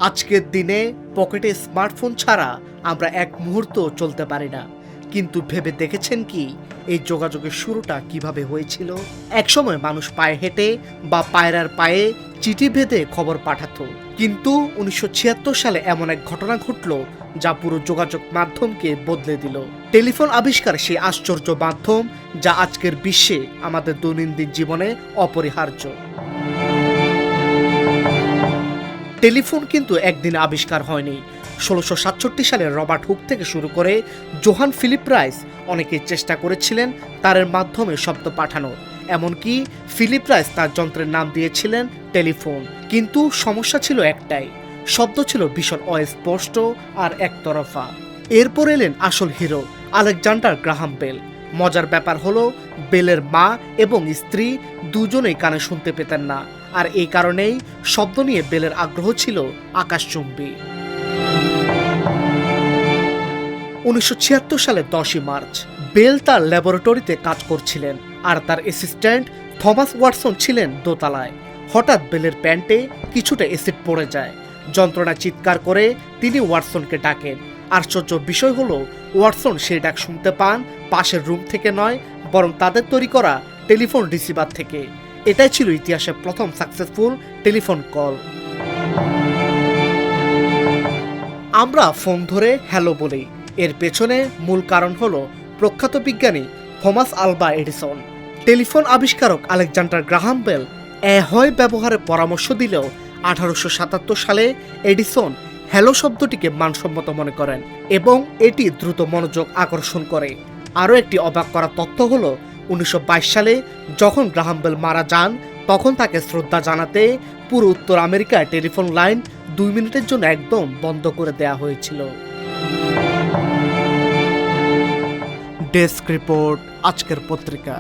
আজকের দিনে পকেটে স্মার্টফোন ছাড়া আমরা এক মুহূর্ত চলতে পারি না। কিন্তু ভেবে দেখেছেন কি এই যোগাযোগের শুরুটা কিভাবে হয়েছিল? একসময় মানুষ পায়ে হেঁটে বা পায়রার পায়ে চিঠি ভেদে খবর পাঠাতো, কিন্তু 1976 সালে এমন এক ঘটনা ঘটল যা পুরো যোগাযোগ মাধ্যমকে বদলে দিল। টেলিফোন আবিষ্কার সেই আশ্চর্য মাধ্যম যা আজকের বিশ্বে আমাদের দৈনন্দিন জীবনে অপরিহার্য। টেলিফোন কিন্তু একদিন আবিষ্কার হয়নি। 1667 সালে রবার্ট হুক থেকে শুরু করে জোহান ফিলিপ রাইস অনেকেই চেষ্টা করেছিলেন তারের মাধ্যমে শব্দ পাঠানোর। এমনকি ফিলিপ রাইস তার যন্ত্রের নাম দিয়েছিলেন টেলিফোন। কিন্তু সমস্যা ছিল একটাই, শব্দ ছিল ভীষণ অস্পষ্ট আর একতরফা। এরপর এলেন আসল হিরো, আলেকজান্ডার গ্রাহাম বেল। মজার ব্যাপার হলো বেলের মা এবং স্ত্রী দুজনেই কানে শুনতে পেতেন না, আর এই কারণেই শব্দ নিয়ে বেলের আগ্রহ ছিল আকাশচুম্বী। 1976 সালে 10 মার্চ বেল তার ল্যাবরেটরিতে কাজ করছিলেন, আর তার অ্যাসিস্ট্যান্ট থমাস ওয়াটসন ছিলেন দোতলায়। হঠাৎ বেলের প্যান্টে কিছুটা অ্যাসিড পড়ে যায়। যন্ত্রণা চিৎকার করে তিনি ওয়াটসনকে ডাকেন। আশ্চর্য বিষয় হলো ওয়াটসন সেই ডাক শুনতে পান পাশের রুম থেকে নয়, বরং তাদের তৈরি করা টেলিফোন রিসিভার থেকে। এটাই ছিল ইতিহাসের প্রথম সাকসেসফুল টেলিফোন কল। আমরা ফোন ধরে হ্যালো বলি, এর পেছনে মূল কারণ হলো প্রখ্যাত বিজ্ঞানী থমাস আলভা এডিসন। টেলিফোন আবিষ্কারক আলেকজান্ডার গ্রাহাম বেল হয় ব্যবহারের পরামর্শ দিলেও 1877 সালে এডিসন হ্যালো শব্দটিকে মানসম্মত মনে করেন এবং এটি দ্রুত মনোযোগ আকর্ষণ করে। আরও একটি অবাক করা তথ্য হলো 1922 সালে যখন গ্রাহাম বেল মারা যান, তখন তাকে শ্রদ্ধা জানাতে পুরো উত্তর আমেরিকায় টেলিফোন লাইন 2 মিনিটের জন্য একদম বন্ধ করে দেয়া হয়েছিল। ডেস্ক রিপোর্ট, আজকের পত্রিকা।